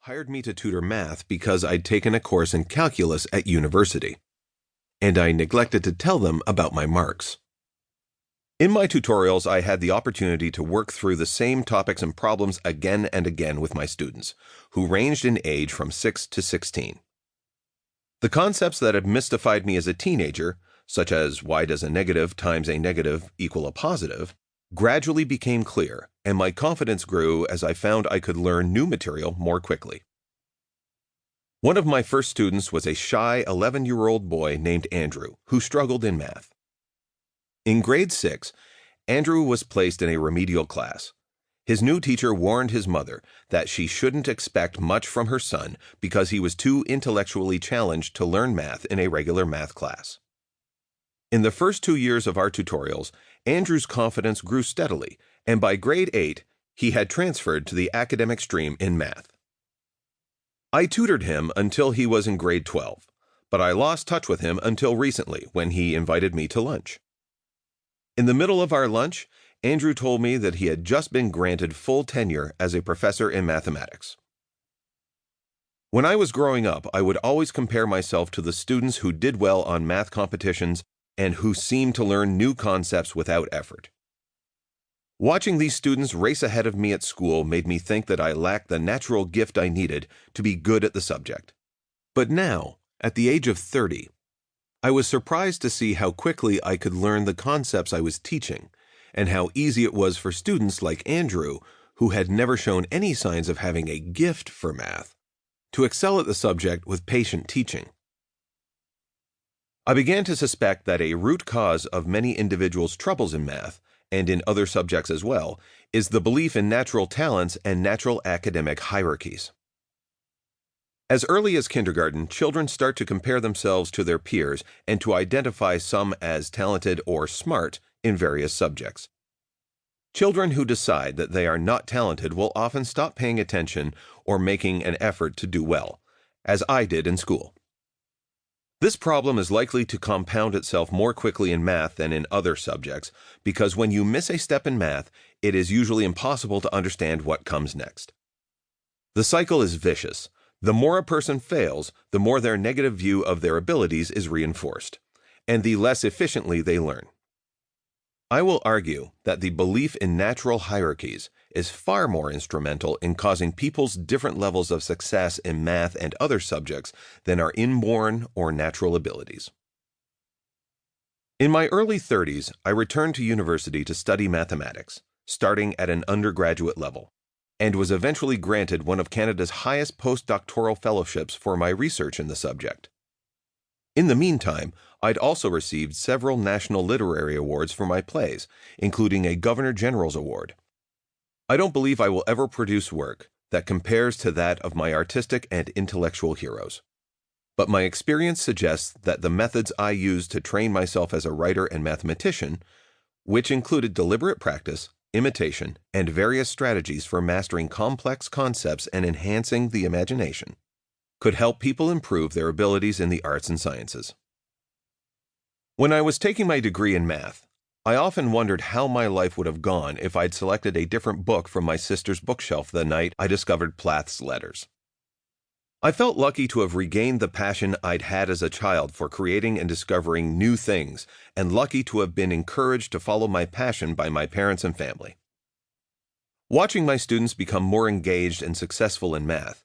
hired me to tutor math because I'd taken a course in calculus at university, and I neglected to tell them about my marks. In my tutorials, I had the opportunity to work through the same topics and problems again and again with my students, who ranged in age from 6 to 16. The concepts that had mystified me as a teenager, such as why does a negative times a negative equal a positive, gradually became clear, and my confidence grew as I found I could learn new material more quickly. One of my first students was a shy 11-year-old boy named Andrew, who struggled in math. In grade 6, Andrew was placed in a remedial class. His new teacher warned his mother that she shouldn't expect much from her son because he was too intellectually challenged to learn math in a regular math class. In the first 2 years of our tutorials, Andrew's confidence grew steadily, and by grade 8, he had transferred to the academic stream in math. I tutored him until he was in grade 12, but I lost touch with him until recently when he invited me to lunch. In the middle of our lunch, Andrew told me that he had just been granted full tenure as a professor in mathematics. When I was growing up, I would always compare myself to the students who did well on math competitions and who seemed to learn new concepts without effort. Watching these students race ahead of me at school made me think that I lacked the natural gift I needed to be good at the subject. But now, at the age of 30, I was surprised to see how quickly I could learn the concepts I was teaching, and how easy it was for students like Andrew, who had never shown any signs of having a gift for math, to excel at the subject with patient teaching. I began to suspect that a root cause of many individuals' troubles in math, and in other subjects as well, is the belief in natural talents and natural academic hierarchies. As early as kindergarten, children start to compare themselves to their peers and to identify some as talented or smart in various subjects. Children who decide that they are not talented will often stop paying attention or making an effort to do well, as I did in school. This problem is likely to compound itself more quickly in math than in other subjects, because when you miss a step in math, it is usually impossible to understand what comes next. The cycle is vicious. The more a person fails, the more their negative view of their abilities is reinforced, and the less efficiently they learn. I will argue that the belief in natural hierarchies is far more instrumental in causing people's different levels of success in math and other subjects than our inborn or natural abilities. In my early 30s, I returned to university to study mathematics, starting at an undergraduate level, and was eventually granted one of Canada's highest postdoctoral fellowships for my research in the subject. In the meantime, I'd also received several national literary awards for my plays, including a Governor General's Award. I don't believe I will ever produce work that compares to that of my artistic and intellectual heroes. But my experience suggests that the methods I used to train myself as a writer and mathematician, which included deliberate practice, imitation, and various strategies for mastering complex concepts and enhancing the imagination, could help people improve their abilities in the arts and sciences. When I was taking my degree in math, I often wondered how my life would have gone if I'd selected a different book from my sister's bookshelf the night I discovered Plath's letters. I felt lucky to have regained the passion I'd had as a child for creating and discovering new things, and lucky to have been encouraged to follow my passion by my parents and family. Watching my students become more engaged and successful in math,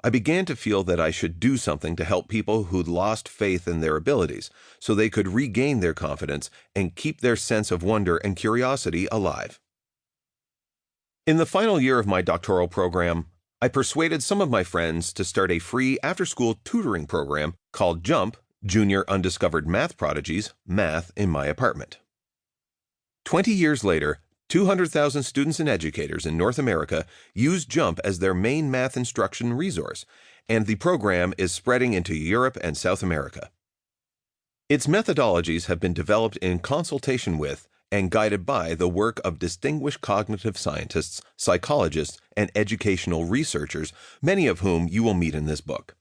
I began to feel that I should do something to help people who'd lost faith in their abilities so they could regain their confidence and keep their sense of wonder and curiosity alive. In the final year of my doctoral program, I persuaded some of my friends to start a free after-school tutoring program called JUMP, Junior Undiscovered Math Prodigies, Math in My Apartment. 20 years later, 200,000 students and educators in North America use JUMP as their main math instruction resource, and the program is spreading into Europe and South America. Its methodologies have been developed in consultation with and guided by the work of distinguished cognitive scientists, psychologists, and educational researchers, many of whom you will meet in this book.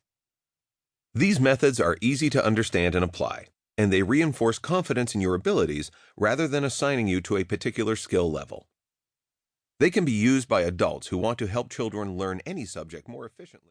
These methods are easy to understand and apply, and they reinforce confidence in your abilities rather than assigning you to a particular skill level. They can be used by adults who want to help children learn any subject more efficiently.